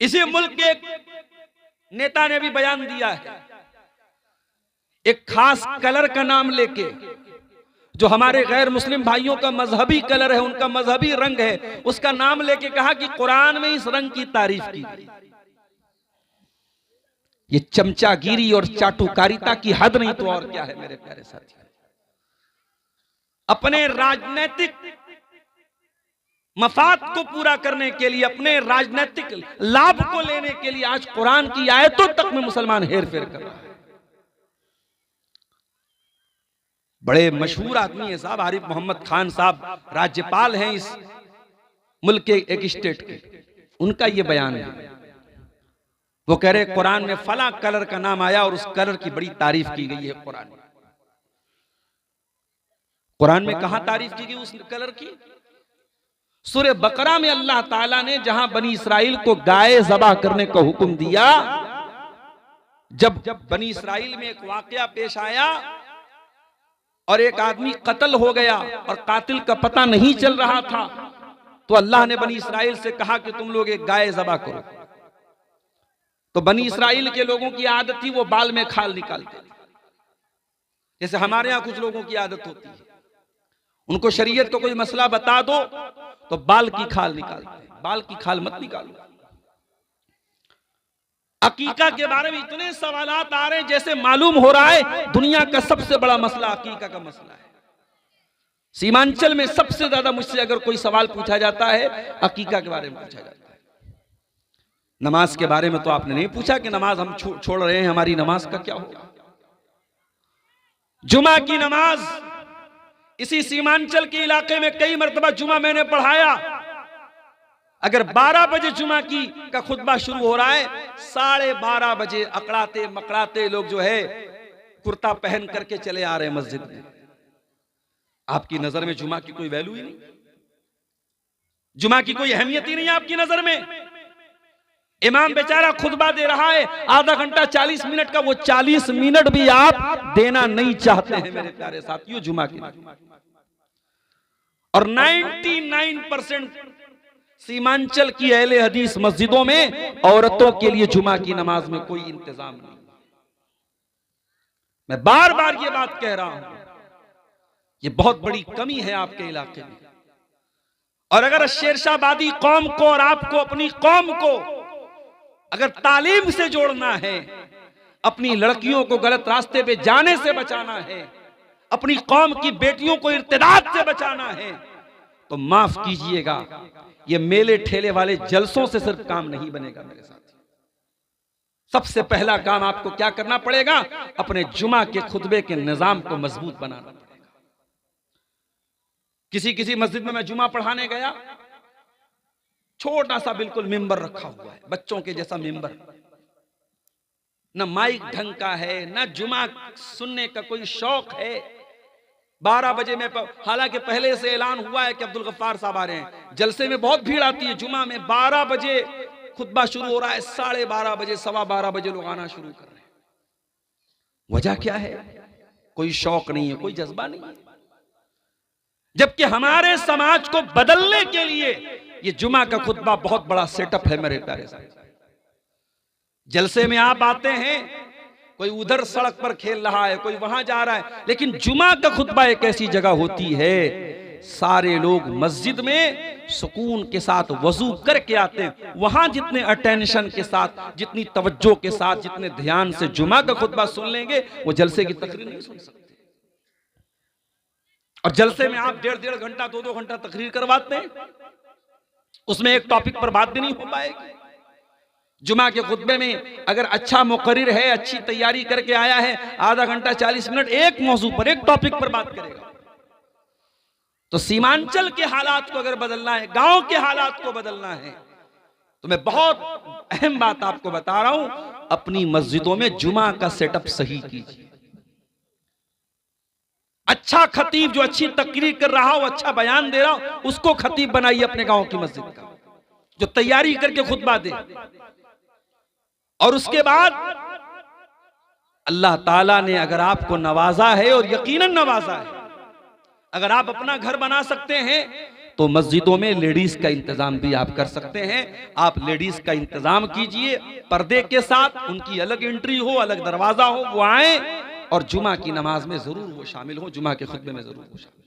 इसी मुल्क के एक नेता ने भी बयान दिया है, एक खास कलर का नाम लेके, जो हमारे गैर मुस्लिम भाइयों का मजहबी कलर है, उनका मजहबी रंग है, उसका नाम लेके कहा कि कुरान में इस रंग की तारीफ की। ये चमचागिरी और चाटुकारिता की हद नहीं तो और क्या है मेरे प्यारे साथियों। अपने राजनीतिक मफाद को पूरा करने के लिए, अपने राजनीतिक लाभ को लेने के लिए आज कुरान की आयतों तक में मुसलमान हेर फेर कर रहा है। बड़े मशहूर आदमी है साहब, आरिफ मोहम्मद खान साहब, राज्यपाल हैं इस मुल्क के एक स्टेट के। उनका ये बयान है, वो कह रहे कुरान में फला कलर का नाम आया और उस कलर की बड़ी तारीफ की गई है। कुरान में कहां तारीफ की गई उस कलर की? सूरह बकरा में अल्लाह ताला ने जहां बनी इसराइल को गाय ज़बह करने का हुक्म दिया, जब बनी इसराइल में एक वाकया पेश आया और एक आदमी कत्ल हो गया और कातिल का पता नहीं चल रहा था, तो अल्लाह ने बनी इसराइल से कहा कि तुम लोग एक गाय ज़बह करो। तो बनी इसराइल के लोगों की आदत थी वो बाल में खाल निकालते, जैसे हमारे यहां कुछ लोगों की आदत होती है, उनको शरीयत को कोई मसला बता दो तो बाल की खाल निकालते हैं। बाल की खाल मत निकालो। अकीका के बारे में इतने सवालात आ रहे हैं जैसे मालूम हो रहा है दुनिया का सबसे बड़ा मसला अकीका का मसला है। सीमांचल में सबसे ज्यादा मुझसे अगर कोई सवाल पूछा जाता है अकीका के बारे में पूछा जाता है। नमाज के बारे में तो आपने नहीं पूछा कि नमाज हम छोड़ रहे हैं, हमारी नमाज का क्या होगा। जुमा की नमाज इसी सीमांचल के इलाके में कई मरतबा जुमा मैंने पढ़ाया। अगर 12 बजे जुमा की का खुतबा शुरू हो रहा है, 12:30 बजे अकड़ाते मकड़ाते लोग जो है कुर्ता पहन करके चले आ रहे हैं मस्जिद में। आपकी नजर में जुमा की कोई वैल्यू ही नहीं, जुमा की कोई अहमियत ही नहीं है आपकी नजर में। इमाम बेचारा खुतबा दे रहा है आधा घंटा 40 मिनट का, वो 40 मिनट भी आप देना नहीं चाहते हैं मेरे प्यारे साथियों जुमा की। और 99% सीमांचल की अहले हदीस मस्जिदों में औरतों के लिए जुमा की नमाज में कोई इंतजाम नहीं। मैं बार बार ये बात कह रहा हूं, ये बहुत बड़ी कमी है आपके इलाके में। और अगर शेरशाहबादी कौम को और आपको अपनी कौम को अगर तालीम से जोड़ना है, अपनी लड़कियों को गलत रास्ते पे जाने से बचाना है, अपनी कौम की बेटियों को इर्तिदाद से बचाना है, तो माफ कीजिएगा ये मेले ठेले वाले जलसों से सिर्फ काम नहीं बनेगा मेरे साथ। सबसे पहला काम आपको क्या करना पड़ेगा? अपने जुमा के खुतबे के निजाम को मजबूत बनाना पड़ेगा। किसी मस्जिद में मैं जुमा पढ़ाने गया, छोटा सा बिल्कुल मिंबर रखा हुआ है, बच्चों के जैसा मिंबर, न माइक ढंग का है, न जुमा सुनने का कोई शौक है। 12 बजे में, हालांकि पहले से ऐलान हुआ है कि अब्दुल गफ्फार साहब आ रहे हैं, जलसे में बहुत भीड़ आती है जुमा में। 12 बजे खुतबा शुरू हो रहा है, 12:30 बजे 12:15 बजे लोग आना शुरू कर रहे हैं। वजह क्या है? कोई शौक नहीं है, कोई जज्बा नहीं है। जबकि हमारे समाज को बदलने के लिए ये जुमा का खुतबा बहुत बड़ा सेटअप है मेरे प्यारे साहब। जलसे में आप आते हैं, कोई उधर सड़क पर खेल रहा है, कोई वहां जा रहा है, लेकिन जुमा का खुतबा एक ऐसी जगह होती है सारे लोग मस्जिद में सुकून के साथ वजू करके आते हैं। वहां जितने अटेंशन के साथ, जितनी तवज्जो के साथ, जितने ध्यान से जुमा का खुतबा सुन लेंगे, वो जलसे की तकरीर नहीं सुन सकते। और जलसे में आप 1.5 घंटा 2-2 घंटा तकरीर करवाते हैं, उसमें एक टॉपिक पर बात भी नहीं हो पाएगी। जुमा के खुतबे में अगर अच्छा मुकर्रिर है, अच्छी तैयारी करके आया है, आधा घंटा 40 मिनट एक मौजू पर, एक टॉपिक पर बात करेगा। तो सीमांचल के हालात को अगर बदलना है, गांव के हालात को बदलना है, तो मैं बहुत अहम बात आपको बता रहा हूं, अपनी मस्जिदों में जुमा का सेटअप सही कीजिए। अच्छा खतीब जो अच्छी तकरीर कर रहा हो, अच्छा बयान दे रहा हो, उसको खतीब बनाइए अपने गांव की मस्जिद का, जो तैयारी करके खुतबा दे। और उसके बाद अल्लाह ताला ने अगर आपको नवाजा है, और यकीनन नवाजा है, अगर आप अपना घर बना सकते हैं तो मस्जिदों में लेडीज का इंतजाम भी आप कर सकते हैं। आप लेडीज का इंतजाम कीजिए पर्दे के साथ, उनकी अलग एंट्री हो, अलग दरवाजा हो, वो आए और जुमा की नमाज में जरूर वो शामिल हो, जुमा के खुतबे में जरूर वो शामिल हो।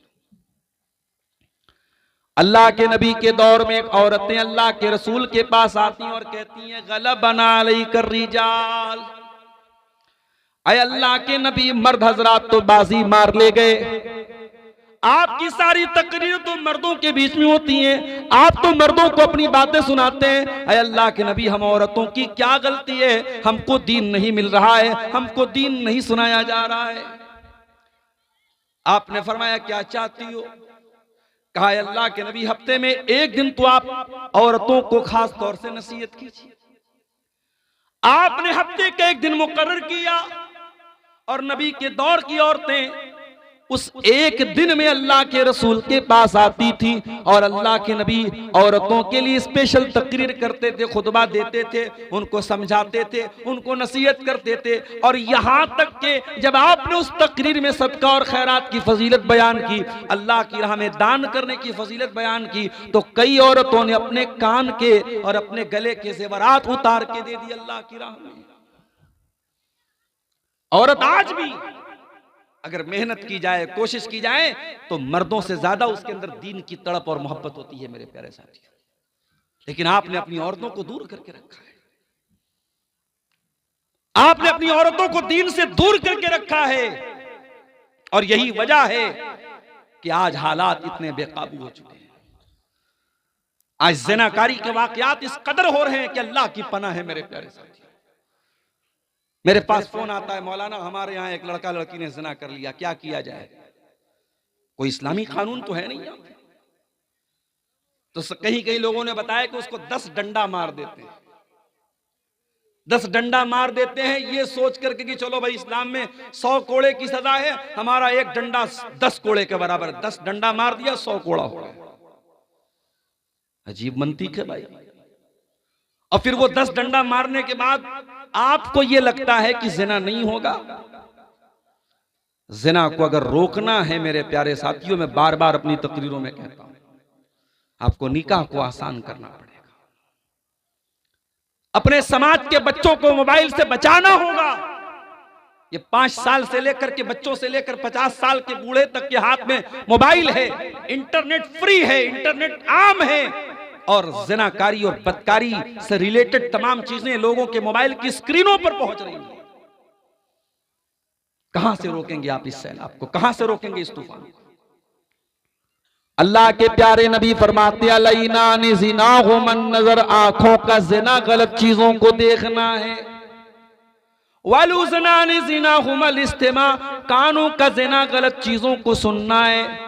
अल्लाह के नबी के दौर में एक औरतें अल्लाह के रसूल के पास आती और कहती हैं गलबना अलैकर रिजाल, अय अल्लाह के नबी मर्द हजरात तो बाजी मार ले गए, आपकी सारी तकरीर तो मर्दों के बीच में होती हैं, आप तो मर्दों को अपनी बातें सुनाते हैं। अय अल्लाह के नबी हम औरतों की क्या गलती है, हमको दीन नहीं मिल रहा है, हमको दीन नहीं सुनाया जा रहा है। आपने फरमाया क्या चाहती हो? कहा अल्लाह के नबी हफ्ते में एक दिन तो आप औरतों को खास तौर से नसीहत कीजिए। आपने हफ्ते का एक दिन मुकर्रर किया और नबी के दौर की औरतें उस एक दिन में अल्लाह के रसूल के पास आती थी और अल्लाह के नबी औरतों के लिए स्पेशल तकरीर करते थे, खुतबा देते थे, उनको समझाते थे, उनको नसीहत करते थे। और यहां तक कि जब आपने उस तकरीर में सदका और खैरात की फजीलत बयान की, अल्लाह की राह में दान करने की फजीलत बयान की, तो कई औरतों ने अपने कान के और अपने गले के जेवरात उतार के दे दिए अल्लाह की राह में। औरत आज भी अगर मेहनत की जाए, कोशिश की जाए, तो मर्दों से ज्यादा उसके अंदर दीन की तड़प और मोहब्बत होती है मेरे प्यारे साथी। लेकिन आपने अपनी औरतों को दूर करके रखा है, आपने अपनी औरतों को दीन से दूर करके रखा है। और यही वजह है कि आज हालात इतने बेकाबू हो चुके हैं। आज ज़िनाकारी के वाकयात इस कदर हो रहे हैं कि अल्लाह की पनाह है मेरे प्यारे साथी। मेरे पास फोन आता है, मौलाना हमारे यहाँ एक लड़का लड़की ने ज़िना कर लिया, क्या किया जाए? कोई इस्लामी कानून तो है नहीं यहाँ। तो कहीं कहीं लोगों ने बताया कि उसको 10 डंडा मार देते हैं, 10 डंडा मार देते हैं, ये सोच करके कि चलो भाई इस्लाम में 100 कोड़े की सजा है, हमारा एक डंडा 10 कोड़े के बराबर, 10 डंडा मार दिया 100 कोड़ा हो गया। अजीब मंतीक है भाई। और फिर वो 10 डंडा मारने के बाद आपको ये लगता है कि जिना नहीं होगा। जिना को अगर रोकना है मेरे प्यारे साथियों, मैं बार बार अपनी तकरीरों में कहता हूं, आपको निकाह को आसान करना पड़ेगा। अपने समाज के बच्चों को मोबाइल से बचाना होगा। ये 5 साल से लेकर के बच्चों से लेकर 50 साल के बूढ़े तक के हाथ में मोबाइल है, इंटरनेट फ्री है, इंटरनेट आम है, और ज़िनाकारी और बदकारी से रिलेटेड तमाम चीजें लोगों के मोबाइल की स्क्रीनों पर पहुंच रही हैं। कहां से रोकेंगे आप इस सैलाब को? कहां से रोकेंगे इस तूफान को? अल्लाह के प्यारे नबी फरमाते अलैना निज़िनाहु मन नजर, आंखों का जिना गलत चीजों को देखना है। वलुज़ना निज़िनाहु मल इस्तिमा, कानों का जिना गलत चीजों को सुनना है।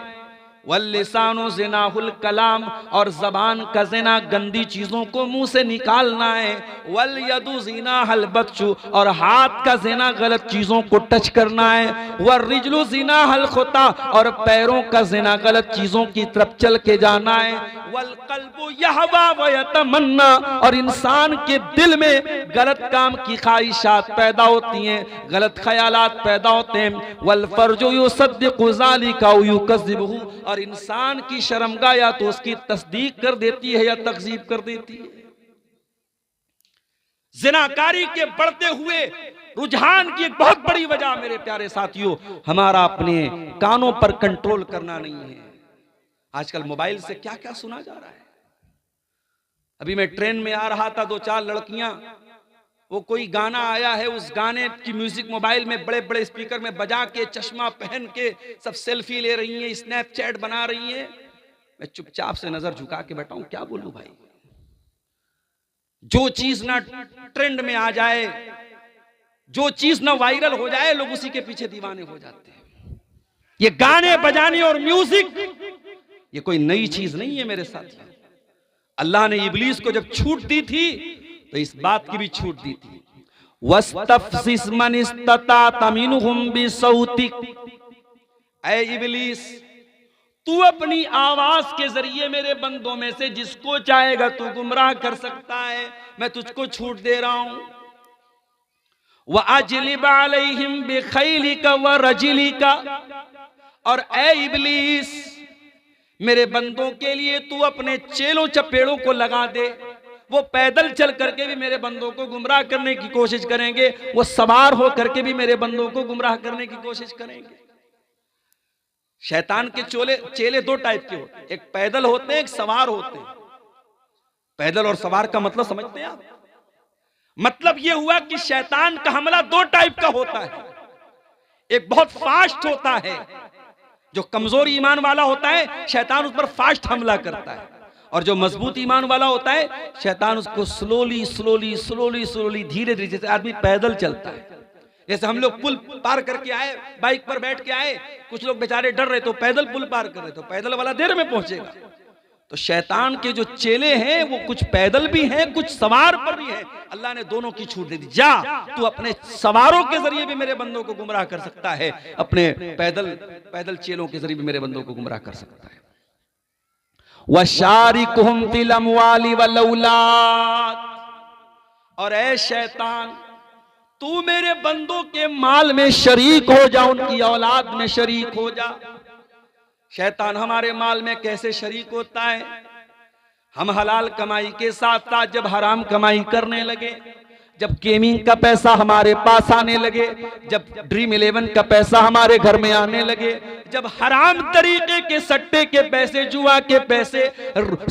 वल्लिसानु ज़िनाहुल कलाम, और जबान का ज़िना गंदी चीजों को मुंह से निकालना है। वल्यदु ज़िनाहुल बत्शु, और हाथ का ज़िना गलत चीजों को टच करना है। वर्रिजलु ज़िनाहुल खुता, और पैरों का ज़िना गलत चीजों की तरफ चल के जाना है। वल्क़ल्बु यहवा व यतमन्ना, और इंसान के दिल में गलत काम की ख्वाहिशात पैदा होती हैं, गलत ख्यालात पैदा होते हैं। वल्फर्जु युसद्दिक़ु ज़ालिका व युकज़्ज़िबुहु, और इंसान की शर्मगाह या तो उसकी तस्दीक कर देती है या तकज़ीब कर देती है। ज़िनाकारी के बढ़ते हुए रुझान की एक बहुत बड़ी वजह मेरे प्यारे साथियों, हमारा अपने कानों पर कंट्रोल करना नहीं है। आजकल मोबाइल से क्या क्या सुना जा रहा है। अभी मैं ट्रेन में आ रहा था, 2-4 लड़कियां, वो कोई गाना आया है, उस गाने की म्यूजिक मोबाइल में बड़े बड़े स्पीकर में बजा के, चश्मा पहन के सब सेल्फी ले रही हैं, स्नैपचैट बना रही हैं। मैं चुपचाप से नजर झुका के बैठा हूं, क्या बोलूं भाई। जो चीज ना ट्रेंड में आ जाए, जो चीज ना वायरल हो जाए, लोग उसी के पीछे दीवाने हो जाते हैं। ये गाने बजाने और म्यूजिक ये कोई नई चीज नहीं है मेरे साथ। अल्लाह ने इब्लीस को जब छूट दी थी तो इस बात की भी छूट दी थी, वस्तफ़्ज़िज़ मन इस्तताअत मिनहुम बिसौतिक, ऐ इब्लीस तू अपनी आवाज के जरिए मेरे बंदों में से जिसको चाहेगा तू गुमराह कर सकता है, मैं तुझको छूट दे रहा हूं। व अजलिब अलैहिम बिखैलिका व रजिलिका, और ऐ इब्लीस मेरे बंदों के लिए तू अपने चेलों चपेड़ों को लगा दे। वो पैदल चल करके भी मेरे बंदों को गुमराह करने की कोशिश करेंगे, वो सवार हो करके भी मेरे बंदों को गुमराह करने की कोशिश करेंगे। शैतान के चेले दो टाइप के होते हैं, एक पैदल होते हैं, एक सवार होते हैं। पैदल और सवार का मतलब समझते हैं आप? मतलब यह हुआ कि शैतान का हमला दो टाइप का होता है। एक बहुत फास्ट होता है, जो कमजोर ईमान वाला होता है शैतान उस पर फास्ट हमला करता है, और जो मजबूत ईमान वाला होता है शैतान उसको स्लोली स्लोली स्लोली स्लोली धीरे धीरे, जैसे आदमी पैदल चलता है। जैसे हम लोग पुल पार करके आए, बाइक पर बैठ के आए, कुछ लोग बेचारे डर रहे तो पैदल पुल पार कर रहे, तो पैदल वाला देर में पहुंचेगा। तो शैतान के जो चेले हैं वो कुछ पैदल भी हैं, कुछ सवार पर भी हैं। अल्लाह ने दोनों की छूट दे दी। जा, तू अपने सवारों के जरिए भी मेरे बंदों को गुमराह कर सकता है, अपने पैदल चेलों के जरिए भी मेरे बंदों को गुमराह कर सकता है। वशारिकुहुम फिल अमवाली वल औलाद, और ऐ शैतान तू मेरे बंदों के माल में शरीक हो जा, उनकी औलाद में शरीक हो जा। शैतान हमारे माल में कैसे शरीक होता है? हम हलाल कमाई के साथ साथ जब हराम कमाई करने लगे, जब गेमिंग का पैसा हमारे पास आने लगे, जब ड्रीम 11 का पैसा हमारे घर में आने लगे, जब हराम तरीके के सट्टे के पैसे, जुआ के पैसे,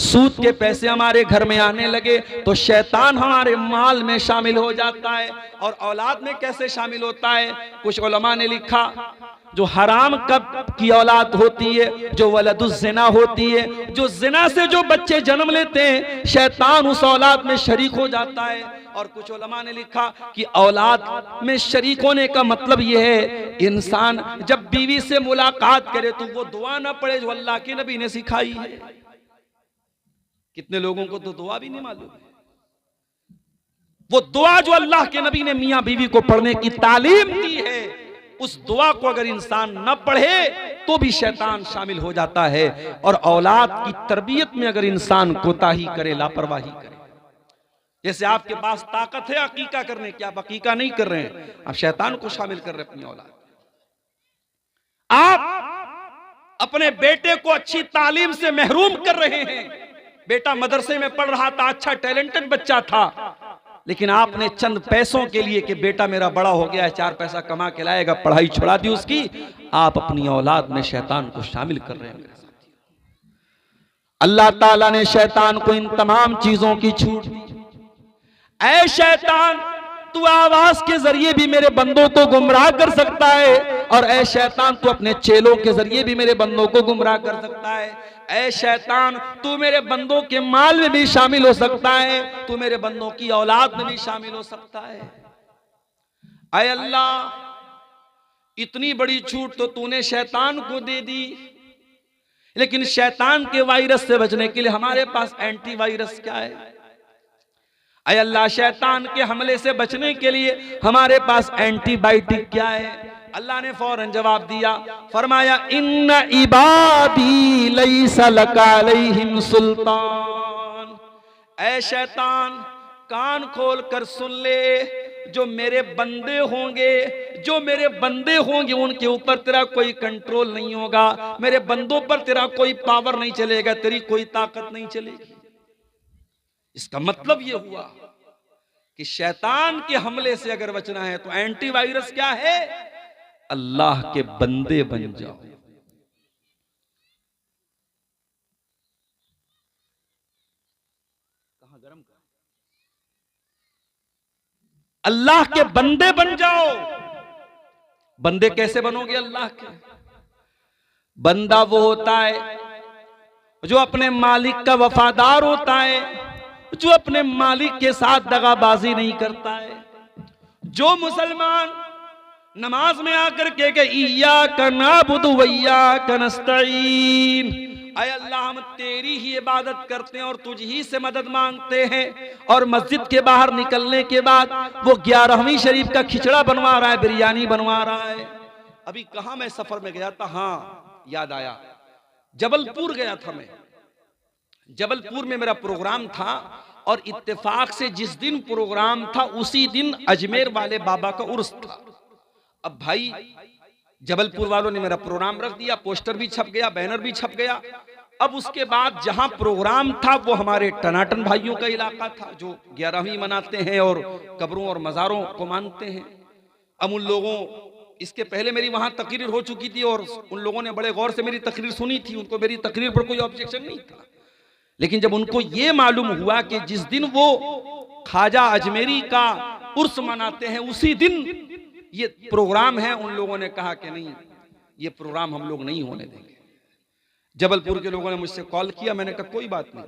सूद के पैसे हमारे घर में आने लगे, तो शैतान हमारे माल में शामिल हो जाता है। और औलाद में कैसे शामिल होता है? कुछ उलमा ने लिखा, जो हराम कब की औलाद होती है, जो वलदुज़ ज़िना होती है, जो जिना से जो बच्चे जन्म लेते हैं, शैतान उस औलाद में शरीक हो जाता है। और कुछ उलमा ने लिखा कि औलाद में शरीक होने का मतलब यह है, इंसान जब बीवी से मुलाकात करे तो वो दुआ ना पढ़े जो अल्लाह के नबी ने सिखाई है। कितने लोगों को तो दुआ भी नहीं मालूम है। वो दुआ जो अल्लाह के नबी ने मियां बीवी को पढ़ने की तालीम दी है, उस दुआ को अगर इंसान न पढ़े तो भी शैतान शामिल हो जाता है। और औलाद की तरबियत में अगर इंसान कोताही करे, लापरवाही करे, जैसे आपके पास ताकत है अकीका करने की, आप अकीका नहीं कर रहे हैं, आप शैतान को शामिल कर रहे हैं अपनी औलाद। आप अपने बेटे को अच्छी तालीम से महरूम कर रहे हैं। बेटा मदरसे में पढ़ रहा था, अच्छा टैलेंटेड बच्चा था, लेकिन आपने चंद पैसों के लिए कि बेटा मेरा बड़ा हो गया है, 4 पैसा कमा के लाएगा, पढ़ाई छुड़ा दी उसकी, आप अपनी औलाद में शैतान को शामिल कर रहे हैं। अल्लाह ताला ने शैतान को इन तमाम चीजों की छूट दी। ऐ शैतान तू आवाज के जरिए भी मेरे बंदों को गुमराह कर सकता है, और ऐ शैतान तू अपने चेलों के जरिए भी मेरे बंदों को गुमराह कर सकता है। ऐ शैतान तू मेरे बंदों के माल में भी शामिल हो सकता है, तू मेरे बंदों की औलाद में भी शामिल हो सकता है। ऐ अल्लाह इतनी बड़ी छूट तो तूने शैतान को दे दी, लेकिन शैतान के वायरस से बचने के लिए हमारे पास एंटीवायरस क्या है? ऐ अल्लाह शैतान के हमले से बचने के लिए हमारे पास एंटीबायोटिक क्या है? अल्लाह ने फौरन जवाब दिया, फरमाया इन्ना इबादी लैसा लका अलैहिम सुल्तान। ऐ शैतान कान खोल कर सुन ले, जो मेरे बंदे होंगे उनके ऊपर तेरा कोई कंट्रोल नहीं होगा, मेरे बंदों पर तेरा कोई पावर नहीं चलेगा, तेरी कोई ताकत नहीं चलेगी। इसका मतलब यह हुआ कि शैतान के हमले से अगर बचना है तो एंटीवायरस क्या है? अल्लाह के बंदे बन जाओ। कहां गरम का? अल्लाह के बंदे बन जाओ। बंदे कैसे बनोगे अल्लाह के? बंदा वो होता है जो अपने मालिक का वफादार होता है, जो अपने मालिक के साथ दगाबाजी नहीं करता है। जो मुसलमान नमाज में आकर के इय्याका नअबुदु व इय्याका नस्तईन, ऐ अल्लाह हम तेरी ही इबादत करते हैं और तुझ ही से मदद मांगते हैं, और मस्जिद के बाहर निकलने के बाद वो 11वीं शरीफ का खिचड़ा बनवा रहा है, बिरयानी बनवा रहा है। अभी कहा मैं सफर में गया था, हाँ याद आया, जबलपुर गया था मैं। जबलपुर में मेरा प्रोग्राम था, और इत्तेफाक से जिस दिन प्रोग्राम था उसी दिन अजमेर वाले बाबा का उर्स था। अब भाई जबलपुर वालों ने मेरा प्रोग्राम रख दिया, पोस्टर भी छप गया, बैनर भी छप गया, अब उसके बाद जहां प्रोग्राम था वो हमारे टनाटन भाइयों का इलाका था जो 11वीं मनाते हैं और कब्रों और मज़ारों को मानते हैं। अब उन लोगों, इसके पहले मेरी वहां तकरीर हो चुकी थी और उन लोगों ने बड़े गौर से मेरी तकरीर सुनी थी, उनको मेरी तकरीर पर कोई ऑब्जेक्शन नहीं था। लेकिन जब उनको ये मालूम हुआ कि जिस दिन वो ख्वाजा अजमेरी का उर्स मनाते हैं उसी दिन ये प्रोग्राम है, उन लोगों ने कहा कि नहीं, ये प्रोग्राम हम लोग नहीं होने देंगे। जबलपुर के लोगों ने मुझसे कॉल किया, मैंने कहा कोई बात नहीं,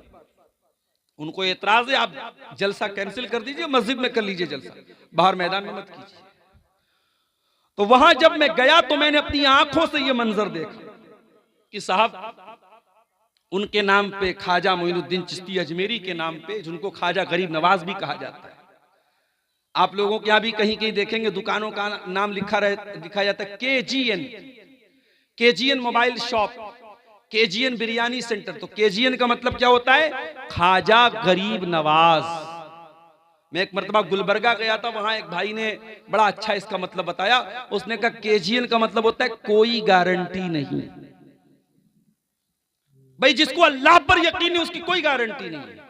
उनको एतराज है, आप जलसा कैंसिल कर दीजिए, मस्जिद में कर लीजिए जलसा, बाहर मैदान में मत कीजिए। तो वहां जब मैं गया तो मैंने अपनी आंखों से यह मंजर देखा कि साहब उनके नाम पे ख्वाजा मोइनुद्दीन चिश्ती अजमेरी के नाम पे, जिनको ख्वाजा गरीब नवाज भी कहा जाता है, आप लोगों के यहाँ भी कहीं कहीं देखेंगे दुकानों का नाम लिखा जाता है KGN mobile shop, KGN biryani centre. तो केजीएन का मतलब क्या होता है? ख्वाजा गरीब नवाज। मैं एक मरतबा गुलबर्गा गया था, वहां एक भाई ने बड़ा अच्छा इसका मतलब बताया। उसने कहा केजीएन का मतलब होता है कोई गारंटी नहीं। भाई जिसको अल्लाह पर यकीन है उसकी कोई गारंटी नहीं है।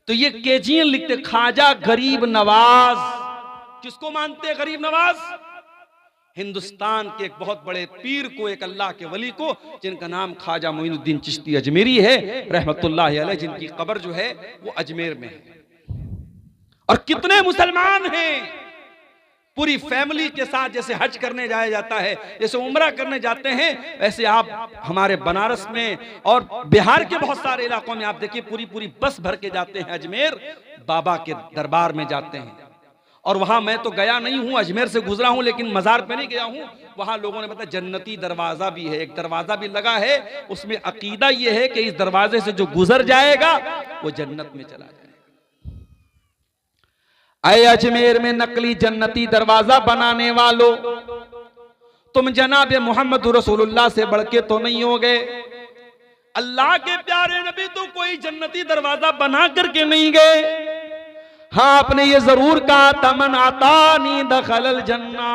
तो ये केजीएन लिखते ख्वाजा गरीब नवाज। किसको मानते हैं गरीब नवाज? हिंदुस्तान के एक बहुत बड़े पीर को, एक अल्लाह के वली को, जिनका नाम ख्वाजा मोइनुद्दीन चिश्ती अजमेरी है रहमतुल्लाह अलैह, जिनकी कब्र जो है वो अजमेर में है। और कितने मुसलमान हैं पूरी फैमिली के साथ, जैसे हज करने जाया जाता है, जैसे उम्रा करने जाते हैं, वैसे आप हमारे बनारस में और बिहार के बहुत सारे इलाकों में आप देखिए पूरी पूरी बस भर के जाते हैं, अजमेर बाबा के दरबार में जाते हैं। और वहां मैं तो गया नहीं हूं, अजमेर से गुजरा हूं, लेकिन मजार पे नहीं गया हूं। वहां लोगों ने बताया जन्नती दरवाजा भी है, एक दरवाजा भी लगा है, उसमें अकीदा यह है कि इस दरवाजे से जो गुजर जाएगा वो जन्नत में चला जाएगा। अय अजमेर में नकली जन्नती दरवाजा बनाने वालों, तुम जनाब मोहम्मद रसूलुल्लाह से बढ़ के तो नहीं हो गए। अल्लाह के प्यारे नबी तो कोई जन्नती दरवाजा बना करके नहीं गए। हाँ, आपने ये जरूर कहा तमन आतानी दखलल जन्ना,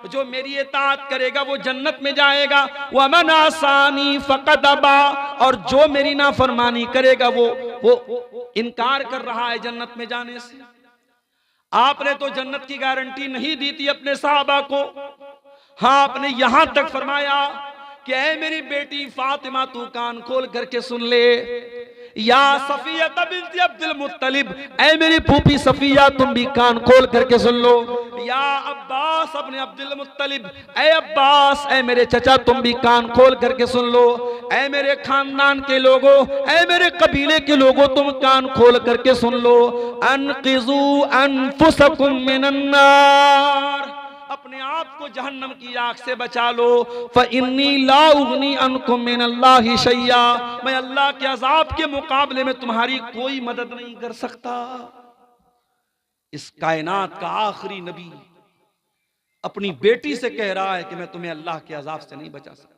जो मेरी इताअत करेगा वो जन्नत में जाएगा। वमन आसानी फकद अबा, और जो मेरी नाफरमानी करेगा वो इनकार कर रहा है जन्नत में जाने से। आपने तो जन्नत की गारंटी नहीं दी थी अपने साहबा को। हाँ, आपने यहां तक फरमाया कि ऐ मेरी बेटी फातिमा तू कान खोल करके सुन ले, या सफिया बिन्त अब्दुल मुत्तलिब, ऐ मेरी फूफी सफिया तुम भी कान खोल करके सुन लो, या अब्बास अपने अब्दुल मुत्तलिब, ऐ अब्बास ऐ मेरे चचा तुम भी कान खोल करके सुन लो, ऐ मेरे खानदान के लोगों, ऐ मेरे कबीले के लोगों तुम कान खोल करके सुन लो, अनक़िज़ू अनफुसकुम मिनन्नार, अपने आप को जहन्नम की आग से बचा लो। फ़इन्नी ला उग़नी अन्कुम मिनल्लाहि शैया, मैं अल्लाह के अज़ाब के मुकाबले में तुम्हारी कोई मदद नहीं कर सकता। इस कायनात का आखिरी नबी अपनी बेटी से कह रहा है कि मैं तुम्हें अल्लाह के अज़ाब से नहीं बचा सकता।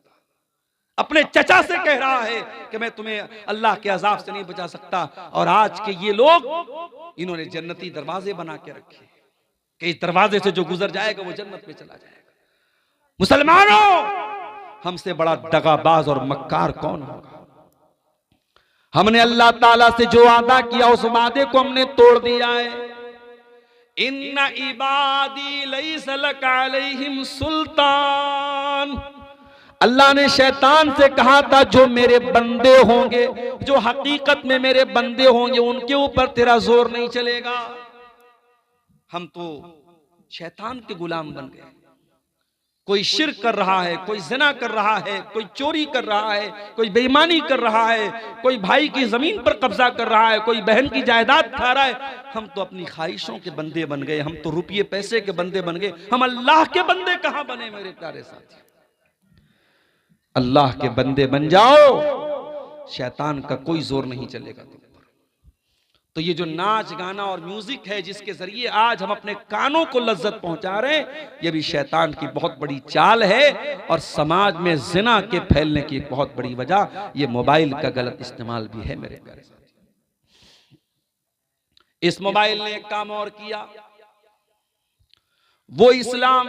अपने चचा से कह रहा है कि मैं तुम्हें अल्लाह के अज़ाब से नहीं बचा सकता। और आज के ये लोग, इन्होंने जन्नती दरवाजे बना के रखे कि इस दरवाजे से जो गुजर जाएगा वो जन्नत में चला जाएगा। मुसलमानों, हमसे बड़ा दगाबाज और मक्कार कौन होगा? हमने अल्लाह ताला से जो वादा किया उस वादे को हमने तोड़ दिया है। इन्ना इबादी लैसा लका अलैहिम सुल्तान, अल्लाह ने शैतान से कहा था जो मेरे बंदे होंगे, जो हकीकत में मेरे बंदे होंगे, उनके ऊपर तेरा जोर नहीं चलेगा। हम तो शैतान के गुलाम बन गए। कोई शिर्क कर रहा है, कोई ज़िना कर रहा है, कोई चोरी कर रहा है, कोई बेईमानी कर रहा है, कोई भाई की जमीन पर कब्जा कर रहा है, कोई बहन की जायदाद खा रहा है। हम तो अपनी ख्वाहिशों के बंदे बन गए, हम तो रुपये पैसे के बंदे बन गए। हम अल्लाह के बंदे कहां बने मेरे प्यारे साथी? अल्लाह के बंदे बन जाओ, शैतान का कोई जोर नहीं चलेगा तुम पर। तो ये जो नाच गाना और म्यूजिक है जिसके जरिए आज हम अपने कानों को लज्जत पहुंचा रहे हैं, ये भी शैतान की बहुत बड़ी चाल है। और समाज में जिना के फैलने की एक बहुत बड़ी वजह ये मोबाइल का गलत इस्तेमाल भी है मेरे प्यारे साथी। इस मोबाइल ने एक काम और किया, वो इस्लाम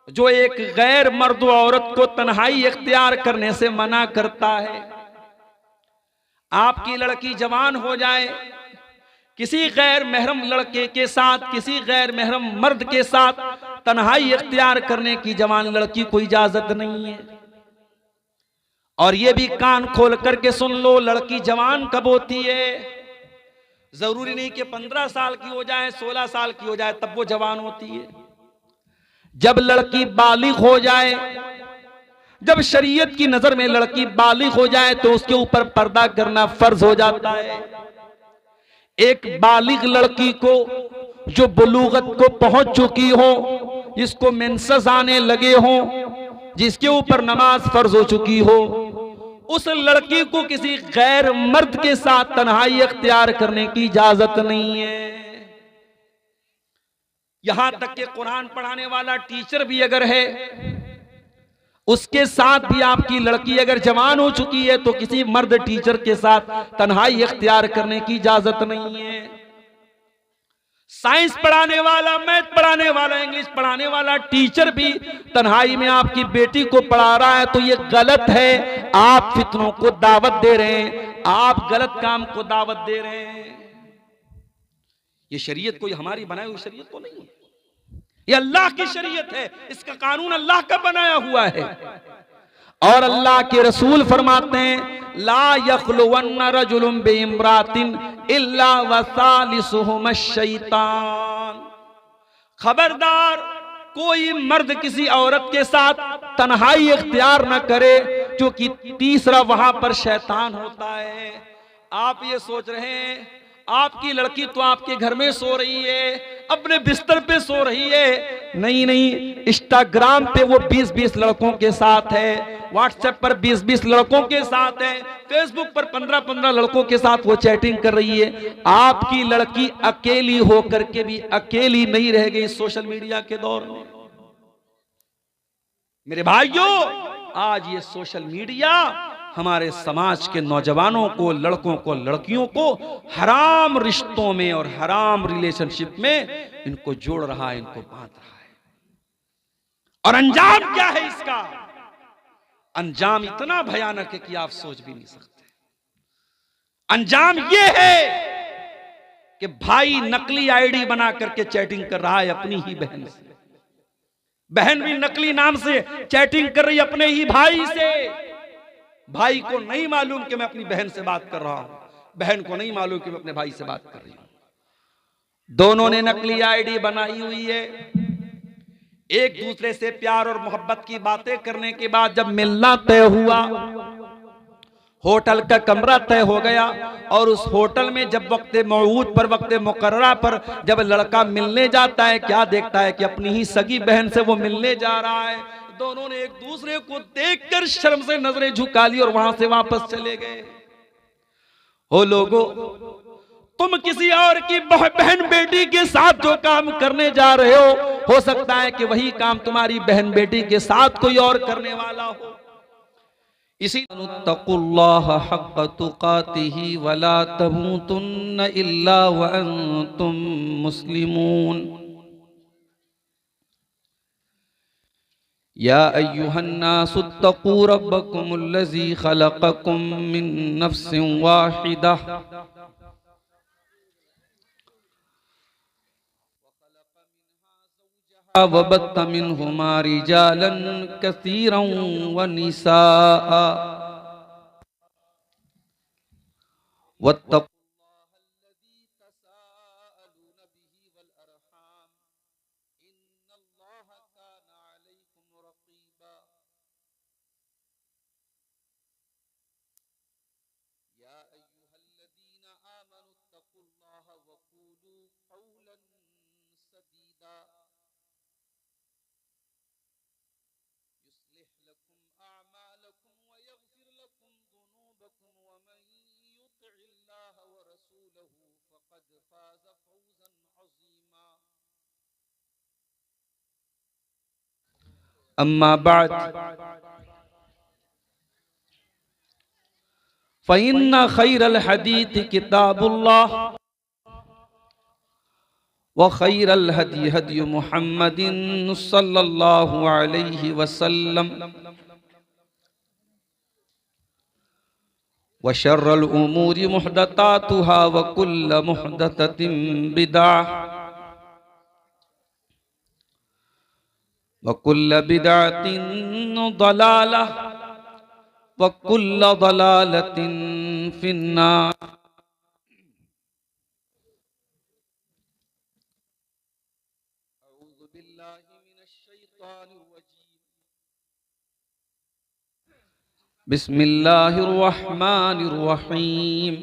जो एक गैर मर्द औरत को तन्हाई इख्तियार करने से मना करता है, आपकी लड़की जवान हो जाए, किसी गैर महरम लड़के के साथ, किसी गैर महरम मर्द के साथ तन्हाई इख्तियार करने की जवान लड़की को इजाजत नहीं है। और ये भी कान खोल करके सुन लो, लड़की जवान कब होती है? जरूरी नहीं कि 15 साल की हो जाए, 16 साल की हो जाए तब वो जवान होती है। जब लड़की बालिग हो जाए, जब शरीयत की नजर में लड़की बालिग हो जाए तो उसके ऊपर पर्दा करना फर्ज हो जाता है। एक बालिग लड़की को जो बुलूगत को पहुंच चुकी हो, जिसको मेंसेस आने लगे हो, जिसके ऊपर नमाज फर्ज हो चुकी हो, उस लड़की को किसी गैर मर्द के साथ तन्हाई इख्तियार करने की इजाजत नहीं है। यहां तक कि कुरान पढ़ाने वाला टीचर भी अगर है, उसके साथ भी आपकी लड़की अगर जवान हो चुकी है तो किसी मर्द टीचर के साथ तन्हाई इख्तियार करने की इजाजत नहीं है। साइंस पढ़ाने वाला, मैथ पढ़ाने वाला, इंग्लिश पढ़ाने वाला टीचर भी तन्हाई में आपकी बेटी को पढ़ा रहा है तो ये गलत है। आप फितनों को दावत दे रहे हैं, आप गलत काम को दावत दे रहे हैं। ये शरीयत कोई हमारी बनाई हुई शरीयत तो नहीं है, ये अल्लाह की शरीयत है, इसका कानून अल्लाह का बनाया हुआ है। और अल्लाह के रसूल फरमाते हैं, ला यख्लुवन्न रजुलुम बिइम्रातिन इल्ला वसालिसुहुम शैतान। खबरदार, कोई मर्द किसी औरत के साथ तन्हाई इख्तियार न करे, क्योंकि तीसरा वहां पर शैतान होता है। आप ये सोच रहे हैं आपकी लड़की तो आपके घर में सो रही है, अपने बिस्तर पे सो रही है। नहीं नहीं, इंस्टाग्राम पे वो 20-20 लड़कों के साथ है, व्हाट्सएप पर 20-20 लड़कों के साथ है, फेसबुक पर 15-15 लड़कों के साथ वो चैटिंग कर रही है। आपकी लड़की अकेली होकर के भी अकेली नहीं रह गई सोशल मीडिया के दौर में। मेरे भाइयों, आज ये सोशल मीडिया हमारे समाज के नौजवानों को, लड़कों को, लड़कियों को हराम रिश्तों में और हराम रिलेशनशिप में इनको जोड़ रहा है, इनको बांध रहा है। और अंजाम क्या है इसका? अंजाम इतना भयानक है कि आप सोच भी नहीं सकते। अंजाम यह है कि भाई नकली आईडी बना करके चैटिंग कर रहा है अपनी ही बहन से, बहन भी नकली नाम से चैटिंग कर रही है अपने ही भाई से। भाई को नहीं मालूम कि मैं अपनी बहन से बात कर रहा हूं, बहन को नहीं मालूम कि मैं अपने भाई से बात कर रही हूं। दोनों ने नकली आईडी बनाई हुई है। एक दूसरे से प्यार और मोहब्बत की बातें करने के बाद जब मिलना तय हुआ, होटल का कमरा तय हो गया, और उस होटल में जब वक्त मौऊद पर, वक्त मुकर्ररा पर जब लड़का मिलने जाता है, क्या देखता है कि अपनी ही सगी बहन से वो मिलने जा रहा है। दोनों ने एक दूसरे को देखकर शर्म से नजरें झुका ली और वहां से वापस चले गए। हो लोगो, तुम किसी और की बहन बेटी के साथ जो काम करने जा रहे हो सकता है कि वही काम तुम्हारी बहन बेटी के साथ कोई और करने वाला हो। इसी तक़ुल्लाह हक़्क़ तुक़ातिही वला तमूतुन्न इल्ला व अंतुम मुस्लिमून। या अय्युहन्नासुत्तक़ू रब्बकुमुल्लज़ी ख़लक़कुम मिन नफ़्सिन वाहिदा वबत्त मिनहुमा रिजालन कसीरन व निसाअ वत्तक़ुल्लाह अल्लज़ी तसाअलून बिही वल अरहाम इन्नल्लाहा काना अलैकुम रक़ीबा। या अय्युहल्लज़ीना आमनुत्तक़ुल्लाहा व क़ूलू क़ौलन सदीदा युस्लिह लकुम अअमालकुम व यग़फिर लकुम ज़ुनूबकुम व मन युतिइल्लाह व रसूलहु फ़क़द फ़ाज़ फ़ौज़न अज़ीमा। अम्मा बअद फ़इन्न खैरल हदीथ किताबुल्लाह व खैरल हदी हदी मुहम्मदिन सल्लल्लाहु अलैहि वसल्लम व शर्रल उमूरि मुहदतातुहा व कुल्ल मुहदततिन बिदअह व कुल्ल बिदअतिन दलालह व कुल्ल दलालतिन फिन्नार। अऊज़ु बिल्लाहि मिनश शैतानिर रजीम। बिस्मिल्लाहिर रहमानिर रहीम।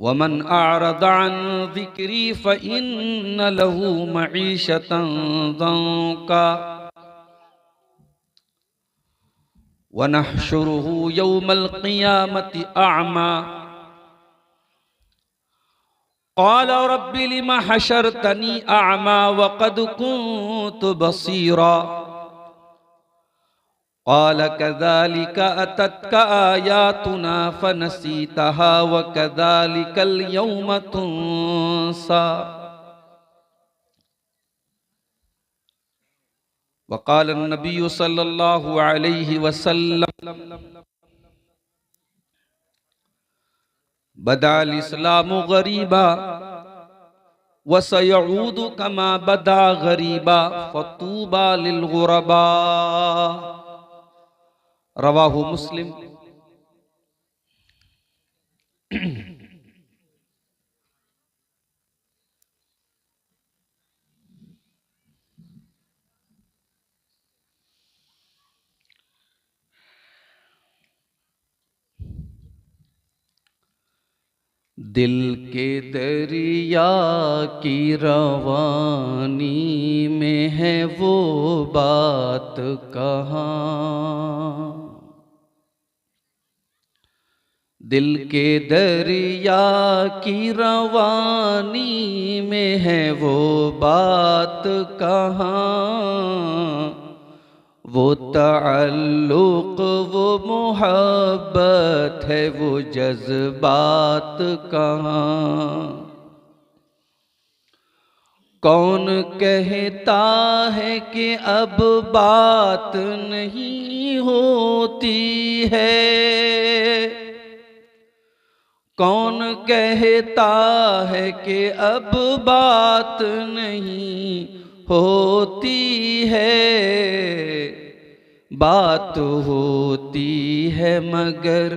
वमन अअरद अन ज़िक्री फ़इन्न लहू मईशतन ज़ंका वनहशुरुहु यौमल क़ियामति अअमा क़ाल रब्बि लिमा हशरतनी अअमा वक़द कुन्तु बसीरा क़ाल कज़ालिक अततक आयातुना फ़नसीतहा व कज़ालिकल यौम तुन्सा। वक़ाल नबी सल्लल्लाहु अलैहि वसल्लम बदाल इस्लामु गरीबा व सयऊदु कमा बदा गरीबा फतूबा लिल गुरबा। रवाहु मुस्लिम। दिल के दरिया की रवानी में है वो बात कहाँ, दिल के दरिया की रवानी में है वो बात कहाँ, वो ताल्लुक़ वो मोहब्बत है वो जज्बात कहाँ। कौन कहता है कि अब बात नहीं होती है, कौन कहता है कि अब बात नहीं होती है। बात होती है मगर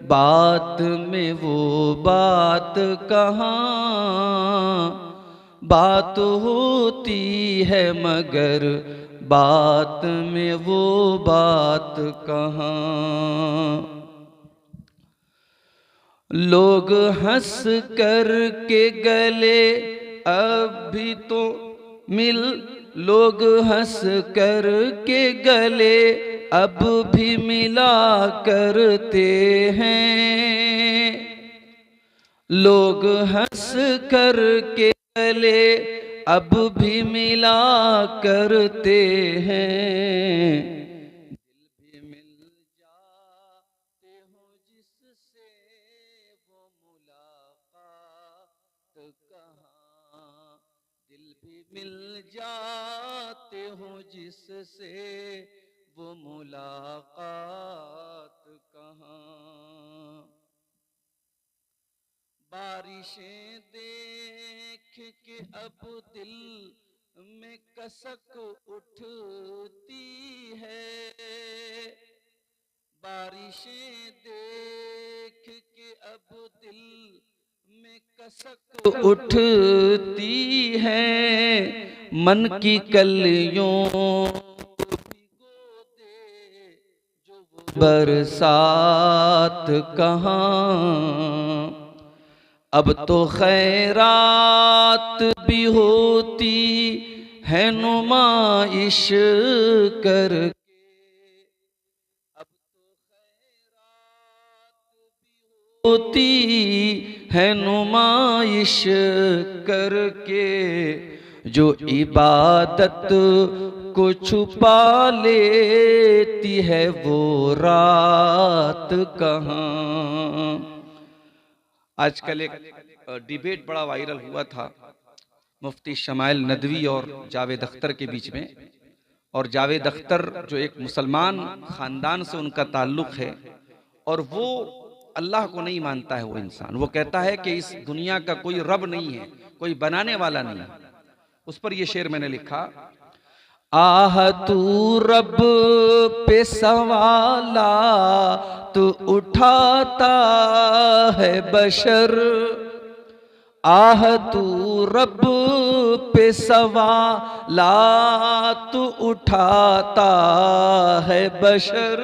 बात में वो बात कहाँ, बात होती है मगर बात में वो बात कहाँ। लोग हंस कर के गले अब भी तो मिल, लोग हंस कर के गले अब भी मिला करते हैं, लोग हंस कर के गले अब भी मिला करते हैं। मिल जाते हो जिससे वो मुलाकात कहाँ। बारिशें देख के अब दिल में कसक उठती है, बारिशें देख के अब दिल में कसक उठती है। मन की कलियों भिगो दे जो वो बरसात कहाँ। अब तो खैरात भी होती है नुमाइश करके, अब तो खैरात भी होती है नुमाइश करके। जो इबादत को छुपा लेती है वो रात कहाँ। आजकल एक डिबेट बड़ा वायरल हुआ था मुफ्ती शमाइल नदवी और जावेद अख्तर के बीच में, और जावेद अख्तर जो एक मुसलमान खानदान से उनका ताल्लुक है, और वो अल्लाह को नहीं मानता है। वो इंसान वो कहता है कि इस दुनिया का कोई रब नहीं है, कोई बनाने वाला नहीं है। उस पर ये शेर मैंने लिखा, आह तू रब पे सवाला तू उठाता है बशर, आह तू रब पे सवाला तू उठाता है बशर,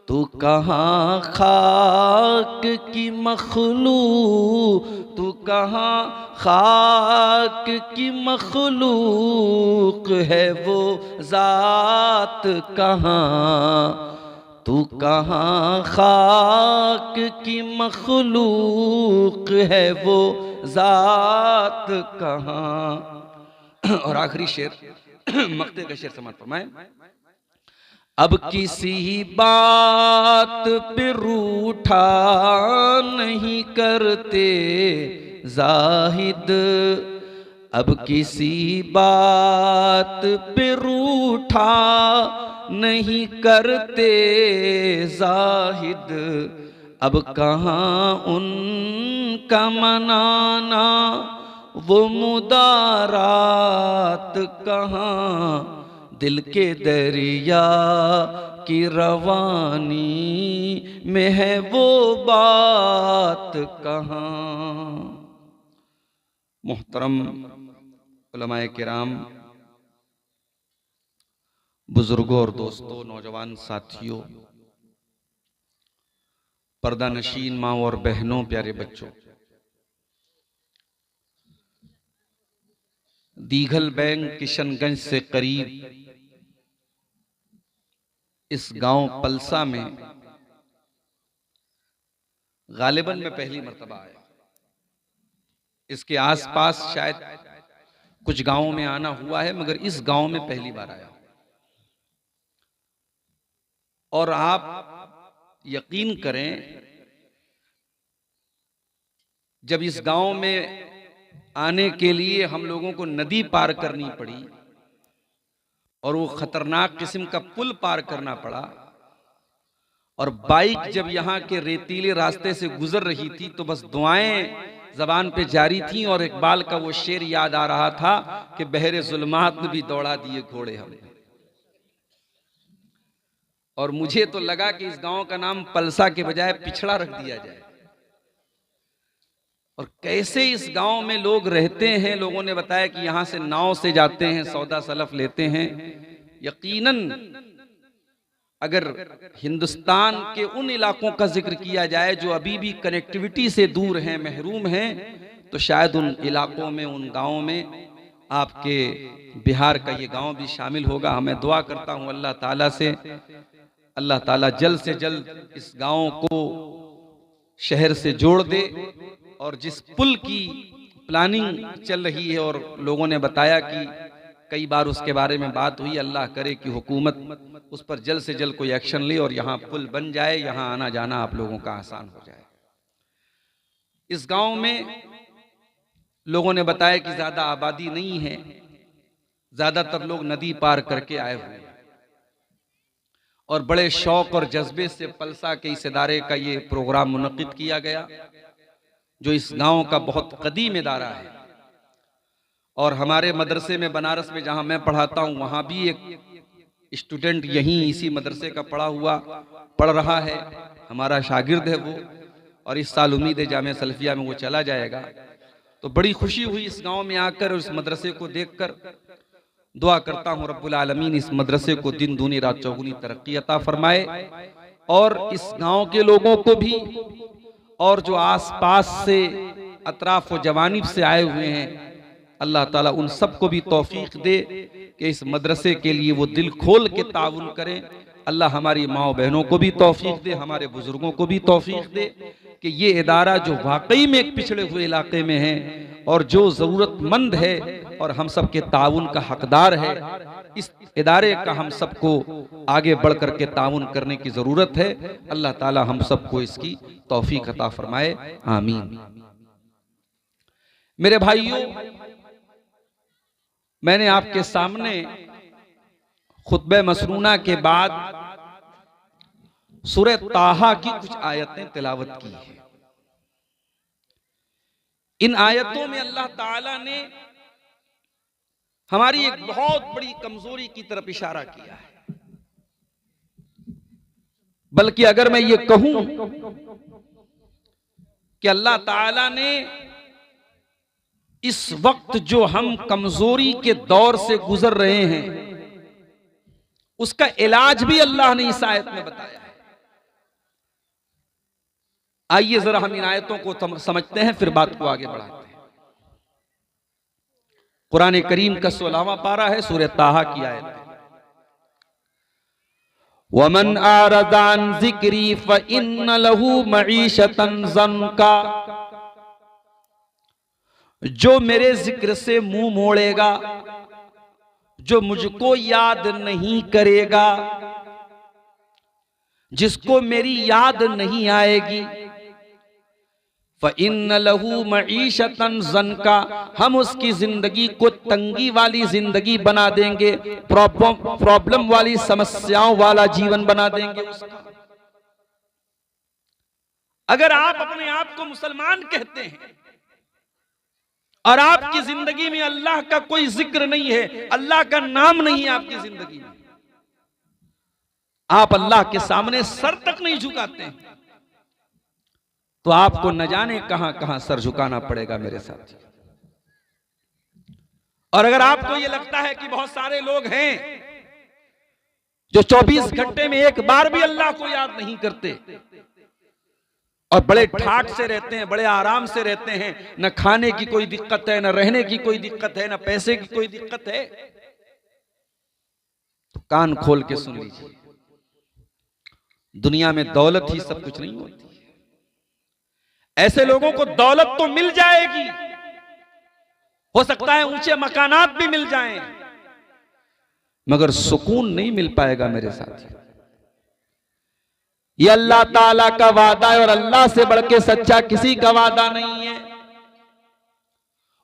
तू कहाँ खाक की मखलूक, तू कहाँ खाक की मखलूक है वो जात कहाँ, तू कहाँ खाक की मखलूक है वो जात कहाँ। और आखिरी शेर मक्ते का शेर समाप्त फरमाए, अब किसी बात पे रूठा नहीं करते जाहिद, अब किसी बात पे रूठा नहीं करते जाहिद, अब कहाँ उनका मनाना वो मुदारात कहाँ, दिल के दरिया की रवानी में है वो बात कहाँ। मुहतरम उलमाए किराम, बुजुर्गों और दोस्तों, नौजवान साथियों, पर्दा नशीन माँ और बहनों, प्यारे बच्चों, दीघल बैंक किशनगंज से करीब इस गांव पलसा में गालिबन में पहली मर्तबा आया। इसके आसपास शायद कुछ गांवों में आना हुआ है, मगर इस गांव में पहली बार आया। और आप यकीन करें, जब इस गांव में आने के लिए हम लोगों को नदी पार करनी पड़ी और वो खतरनाक किस्म का पुल पार करना पड़ा, और बाइक जब यहाँ के रेतीले रास्ते से गुजर रही थी तो बस दुआएं जबान पे जारी थी, और इकबाल का वो शेर याद आ रहा था कि बहरे जुल्मात में भी दौड़ा दिए घोड़े हमने। और मुझे तो लगा कि इस गांव का नाम पलसा के बजाय पिछड़ा रख दिया जाए। और कैसे इस गांव में लोग रहते हैं, लोगों ने बताया कि यहां से नाव से जाते हैं, सौदा सलफ लेते हैं। यकीनन अगर हिंदुस्तान के उन इलाकों का जिक्र किया जाए जो अभी भी कनेक्टिविटी से दूर हैं, महरूम हैं, तो शायद उन इलाकों में, उन गांवों में आपके बिहार का ये गांव भी शामिल होगा। मैं दुआ करता हूं अल्लाह ताला से, अल्लाह ताला जल्द से जल्द इस गांव को शहर से जोड़ दे। और जिस पुल की प्लानिंग चल रही है और लोगों ने बताया कि कई बार उसके बारे में बात हुई, अल्लाह करे कि हुकूमत उस पर जल्द से जल्द कोई एक्शन ले और यहाँ पुल बन जाए, यहाँ आना जाना आप लोगों का आसान हो जाए। इस गांव में लोगों ने बताया कि ज्यादा आबादी नहीं है, ज्यादातर लोग नदी पार करके आए हुए हैं, और बड़े शौक और जज्बे से पलसा के इस इदारे का ये प्रोग्राम मुनक्किद किया गया, जो इस गांव का बहुत कदीम इदारा है। और हमारे मदरसे में, बनारस में जहां मैं पढ़ाता हूं, वहां भी एक स्टूडेंट यहीं इसी मदरसे का पढ़ रहा है, हमारा शागिर्द है वो, और इस साल उम्मीद है जामिया सलफिया में वो चला जाएगा। तो बड़ी खुशी हुई इस गांव में आकर और इस मदरसे को देखकर। दुआ करता हूं रब्बुल आलमीन इस मदरसे को दिन दूनी रात चौगुनी तरक्की अता फरमाए, और इस गांव के लोगों को भी, और जो आसपास से अतराफ व जवानिब से आए हुए हैं, अल्लाह ताला उन सबको भी तौफीक दे कि इस मदरसे के लिए वो दिल खोल के ताउन करें। अल्लाह हमारी माँ बहनों को भी तौफीक दे, हमारे बुजुर्गों को भी तौफीक दे कि ये इदारा जो वाकई में एक पिछड़े हुए इलाके में है और जो ज़रूरतमंद है और हम सब के ताउन का हकदार है, इस इदारे का हम सबको आगे बढ़ करके ताउन करने की ज़रूरत है। अल्लाह ताला हम सबको इसकी तौफीक अता फरमाए, आमीन। मेरे भाइयों, मैंने आपके सामने खुतबे मसनूना के बाद सूरह ताहा की कुछ आयतें तिलावत की है। इन आयतों में अल्लाह ताला ने हमारी एक बहुत बड़ी कमजोरी की तरफ इशारा किया है। बल्कि अगर मैं ये कहूं कि अल्लाह ताला ने इस वक्त जो हम कमजोरी के दौर से गुजर रहे हैं उसका इलाज भी अल्लाह ने इस आयत में बताया है। आइए जरा हम इन आयतों को समझते हैं, फिर बात को आगे बढ़ाते हैं। कुरान करीम का 16वां पारा है, सूरह ताहा की आयत है। वमन आरदा अन ज़िक्री फ़इन्न लहू मईशतन ज़न्का, जो मेरे जिक्र से मुंह मोड़ेगा, जो मुझको याद नहीं करेगा, जिसको मेरी याद नहीं आएगी, फ़इन्न लहू मईशतन ज़न्का, हम उसकी जिंदगी को तंगी वाली जिंदगी बना देंगे, प्रॉब्लम वाली समस्याओं वाला जीवन बना देंगे उसका। अगर आप अपने आप को मुसलमान कहते हैं और आपकी जिंदगी में अल्लाह का कोई जिक्र नहीं है, अल्लाह का नाम नहीं है आपकी जिंदगी में, आप अल्लाह के सामने सर तक नहीं झुकाते हैं, तो आपको न जाने कहां कहां सर झुकाना पड़ेगा मेरे साथी। और अगर आपको यह लगता है कि बहुत सारे लोग हैं जो 24 घंटे में एक बार भी अल्लाह को याद नहीं करते और बड़े ठाठ से रहते हैं, बड़े आराम से रहते हैं, न खाने की कोई दिक्कत है, न रहने की कोई दिक्कत है, न पैसे की कोई दिक्कत है, तो कान खोल के सुन लीजिए, दुनिया में दौलत ही सब कुछ नहीं होती। ऐसे लोगों को दौलत तो मिल जाएगी, हो सकता है ऊंचे मकानात भी मिल जाएं, मगर सुकून नहीं मिल पाएगा मेरे साथी। ये अल्लाह ताला का वादा है और अल्लाह से बढ़ के सच्चा किसी का वादा नहीं है।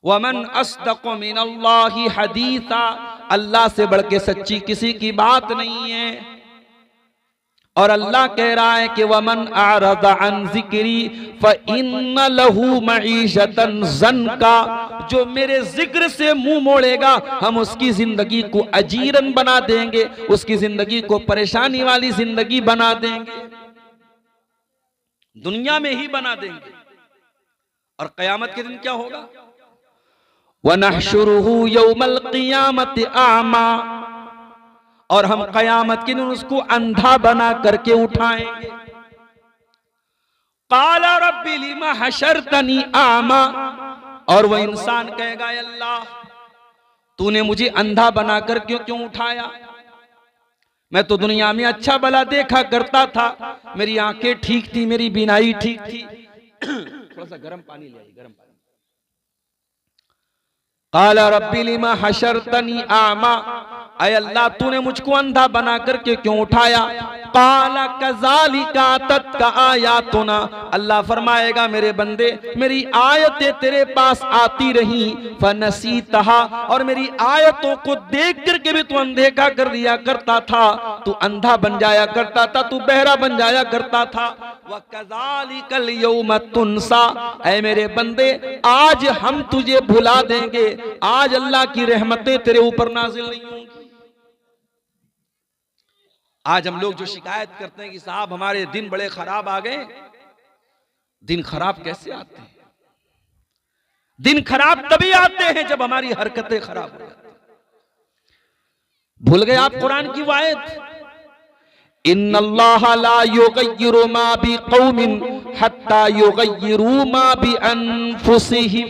वमन अस्दक़ु मिनल्लाहि हदीसा, अल्लाह से बढ़ के सच्ची किसी की बात नहीं है। और अल्लाह कह रहा है कि वमन आरदा अन ज़िक्री फ़इन्न लहू मईशतन ज़न्का, जो मेरे जिक्र से मुंह मोड़ेगा हम उसकी जिंदगी को अजीरन बना देंगे, उसकी जिंदगी को परेशानी वाली जिंदगी बना देंगे, दुनिया में ही बना देंगे। और क़यामत के दिन क्या होगा? वनहशुरुहु यौमल क़ियामति आमा, और हम क़यामत के दिन उसको अंधा बना करके उठाएंगे। क़ाला रब्बी लिमा हशरतनी आमा, और वह इंसान कहेगा अल्लाह तूने मुझे अंधा बनाकर क्यों उठाया? मैं तो दुनिया में अच्छा भला देखा करता था, मेरी आंखें ठीक थी, मेरी बीनाई ठीक थी। थोड़ा सा गर्म पानी ले आई, गर्म पानी। क़ाला रब्बी लिमा हशरतनी आमा, ऐ अल्लाह तूने मुझको अंधा बना करके क्यों उठाया? क़ाला कज़ालिका अततका आयातुना, अल्लाह फरमाएगा मेरे बंदे मेरी आयतें तेरे पास आती रही, फ़नसीतहा, और मेरी आयतों को देख करके भी तू अनदेखा कर दिया करता था, तू अंधा बन जाया करता था, तू बहरा बन जाया करता था। व कज़ालिकल यौम तुनसा, ऐ मेरे बंदे आज हम तुझे भुला देंगे, आज अल्लाह की रहमतें तेरे ऊपर नाजिल नहीं होंगी। आज हम लोग जो शिकायत करते हैं कि साहब हमारे दिन बड़े खराब आ गए, दिन खराब कैसे आते हैं? दिन खराब तभी आते हैं जब हमारी हरकतें खराब हो जाती हैं। भूल गए आप कुरान की आयत, इन्नल्लाह ला युगय्यिरु मा बिक़ौमिन हत्ता युगय्यिरु मा बिअन्फुसिहिम,